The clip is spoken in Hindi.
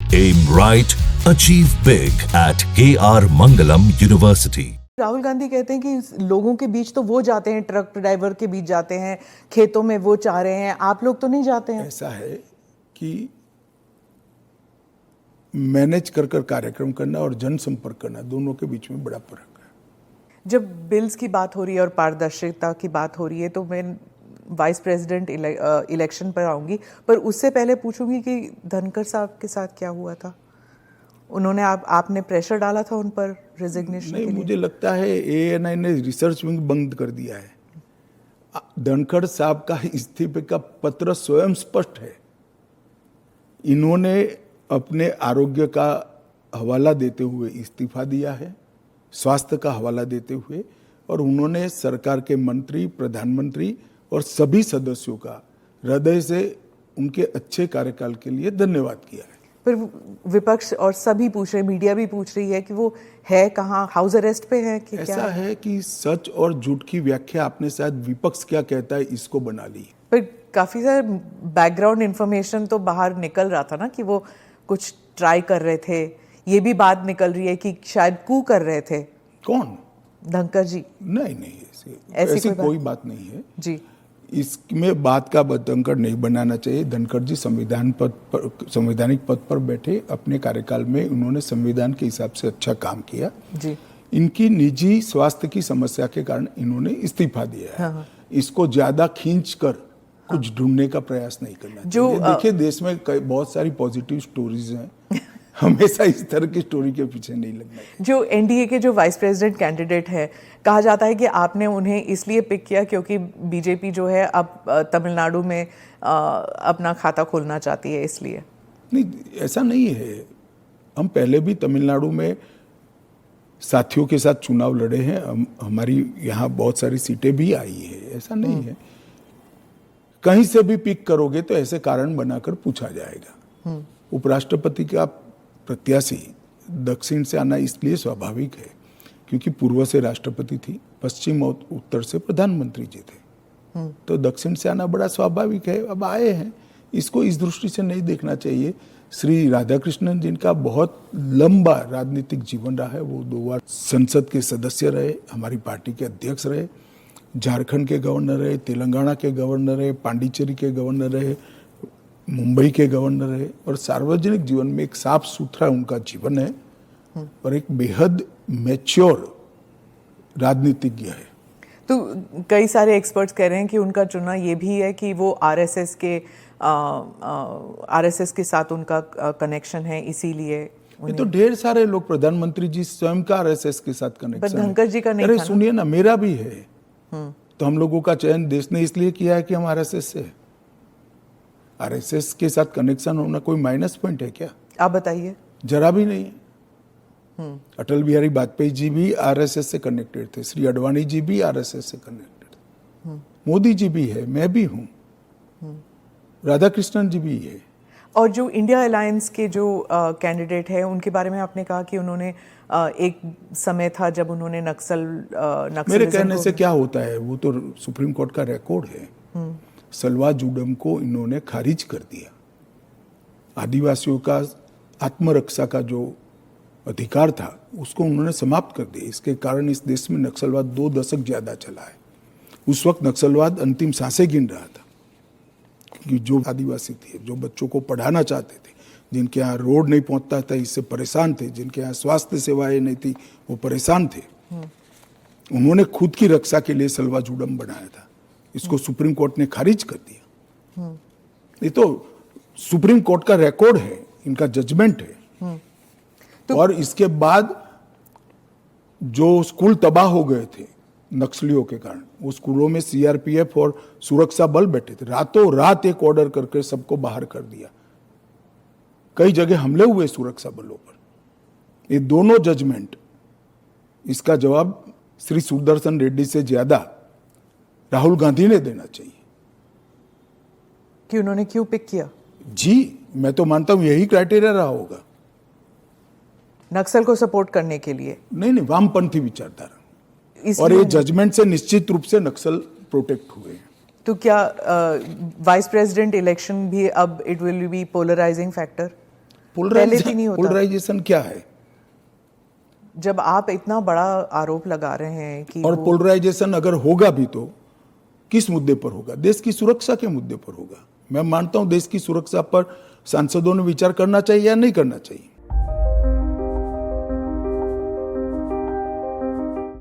Aim right, achieve big at KR Mangalam University. Rahul Gandhi कहते हैं कि लोगों के बीच तो वो जाते हैं, ट्रक ड्राइवर के बीच जाते हैं, खेतों में वो चाह रहे हैं, आप लोग तो नहीं जाते हैं। ऐसा है कि मैनेज कर कार्यक्रम करना और जनसंपर्क करना, दोनों के बीच में बड़ा फर्क है। जब बिल्स की बात हो रही है और पारदर्शिता की बात हो रही है तो मैं वाइस प्रेसिडेंट इलेक्शन पर आऊंगी, पर उससे पहले पूछूंगी कि धनखड़ साहब के साथ क्या हुआ था। उन्होंने आपने प्रेशर डाला था उन पर रेजिग्नेशन के लिए? मुझे लगता है ANI ने रिसर्च विंग बंद कर दिया है। धनखड़ साहब का इस्तीफे का पत्र स्वयं स्पष्ट है। इन्होंने अपने आरोग्य का हवाला देते हुए इस्तीफा दिया है, स्वास्थ्य का हवाला देते हुए, और उन्होंने सरकार के मंत्री, प्रधानमंत्री और सभी सदस्यों का हृदय से उनके अच्छे कार्यकाल के लिए धन्यवाद किया है। पर विपक्ष और सभी पूछ रहे, मीडिया भी पूछ रही है कि वो है कहाँ, हाउस अरेस्ट पे है कि ऐसा क्या है कि सच और झूठ की व्याख्या आपने शायद विपक्ष क्या कहता है इसको बना ली। पर काफी सारे बैकग्राउंड इंफॉर्मेशन तो बाहर निकल रहा था ना कि वो कुछ ट्राई कर रहे थे। ये भी बात निकल रही है कि शायद कू कर रहे थे। कौन? धनखड़ जी। नहीं, ऐसी कोई बात नहीं है जी। इसमें बात का धनखड़ नहीं बनाना चाहिए। धनखड़ जी संवैधानिक पद पर बैठे, अपने कार्यकाल में उन्होंने संविधान के हिसाब से अच्छा काम किया जी। इनकी निजी स्वास्थ्य की समस्या के कारण इन्होंने इस्तीफा दिया है। हाँ। इसको ज्यादा खींचकर कुछ ढूंढने का प्रयास नहीं करना चाहिए। देखिए, देश में बहुत सारी पॉजिटिव स्टोरीज हैं। हमेशा इस तरह की स्टोरी के पीछे नहीं लगना है। जो एनडीए के जो वाइस प्रेसिडेंट कैंडिडेट है, कहा जाता है कि आपने उन्हें इसलिए पिक किया क्योंकि बीजेपी जो है अब तमिलनाडु में अपना खाता खोलना चाहती है, इसलिए। नहीं, ऐसा नहीं है। हम पहले भी तमिलनाडु में साथियों के साथ चुनाव लड़े हैं। हमारी यहाँ बहुत सारी सीटें भी आई है, ऐसा नहीं है। कहीं से भी पिक करोगे तो ऐसे कारण बनाकर पूछा जाएगा। उपराष्ट्रपति का प्रत्याशी दक्षिण से आना इसलिए स्वाभाविक है क्योंकि पूर्व से राष्ट्रपति थी, पश्चिम और उत्तर से प्रधानमंत्री जी थे, तो दक्षिण से आना बड़ा स्वाभाविक है। अब आए हैं, इसको इस दृष्टि से नहीं देखना चाहिए। श्री राधाकृष्णन जिनका बहुत लंबा राजनीतिक जीवन रहा है, वो 2 बार संसद के सदस्य रहे, हमारी पार्टी के अध्यक्ष रहे, झारखंड के गवर्नर रहे, तेलंगाना के गवर्नर रहे, पांडिचेरी के गवर्नर रहे, मुंबई के गवर्नर रहे, और सार्वजनिक जीवन में एक साफ सुथरा उनका जीवन है और एक बेहद मैच्योर राजनीतिज्ञ है। तो कई सारे एक्सपर्ट्स कह रहे हैं कि उनका चुनाव ये भी है कि वो आरएसएस के साथ उनका कनेक्शन है, इसीलिए। ये तो ढेर सारे लोग, प्रधानमंत्री जी स्वयं का आरएसएस के साथ कनेक्शन है। धनखड़ जी का नहीं। अरे सुनिए ना, मेरा भी है। तो हम लोगों का चयन देश ने इसलिए किया है कि हम आरएसएस से। आरएसएस के साथ कनेक्शन होना कोई माइनस पॉइंट है क्या? आप बताइए। जरा भी नहीं है। अटल बिहारी वाजपेयी जी भी आरएसएस से कनेक्टेड थे, श्री अडवाणी जी भी आरएसएस से कनेक्टेड थे, मोदी जी भी है, मैं भी हूँ, राधाकृष्णन जी भी है। और जो इंडिया अलायंस के जो कैंडिडेट है, उनके बारे में आपने कहा कि उन्होंने एक समय था जब उन्होंने नक्सल मेरे कहने से क्या होता है, वो तो सुप्रीम कोर्ट का रिकॉर्ड है। सलवा जुडम को इन्होंने खारिज कर दिया। आदिवासियों का आत्मरक्षा का जो अधिकार था उसको उन्होंने समाप्त कर दिया। इसके कारण इस देश में नक्सलवाद 2 दशक ज्यादा चला है। उस वक्त नक्सलवाद अंतिम सांसें गिन रहा था क्योंकि जो आदिवासी थे, जो बच्चों को पढ़ाना चाहते थे, जिनके यहाँ रोड नहीं पहुंचता था, इससे परेशान थे, जिनके यहाँ स्वास्थ्य सेवाएं नहीं थी, वो परेशान थे। उन्होंने खुद की रक्षा के लिए सलवा जुडम बनाया था। इसको सुप्रीम कोर्ट ने खारिज कर दिया। ये तो सुप्रीम कोर्ट का रिकॉर्ड है, इनका जजमेंट है। और इसके बाद जो स्कूल तबाह हो गए थे नक्सलियों के कारण, वो स्कूलों में सीआरपीएफ और सुरक्षा बल बैठे थे। रातों रात एक ऑर्डर करके सबको बाहर कर दिया। कई जगह हमले हुए सुरक्षा बलों पर। ये दोनों जजमेंट, इसका जवाब श्री सुदर्शन रेड्डी से ज्यादा राहुल गांधी ने देना चाहिए कि उन्होंने क्यों पिक किया। जी, मैं तो मानता हूं यही क्राइटेरिया रहा होगा। नक्सल को सपोर्ट करने के लिए? नहीं, वामपंथी विचारधारा। और ये जजमेंट से निश्चित रूप से नक्सल प्रोटेक्ट हुए हैं। तो क्या वाइस प्रेसिडेंट इलेक्शन भी अब it will be polarising factor? पहले भी नहीं होता। पोलराइजेशन क्या है? जब आप इतना बड़ा आरोप लगा रहे हैं कि और पोलराइजेशन अगर होगा भी तो किस मुद्दे पर होगा? देश की सुरक्षा के मुद्दे पर होगा। मैं मानता हूं देश की सुरक्षा पर सांसदों ने विचार करना चाहिए या नहीं करना चाहिए।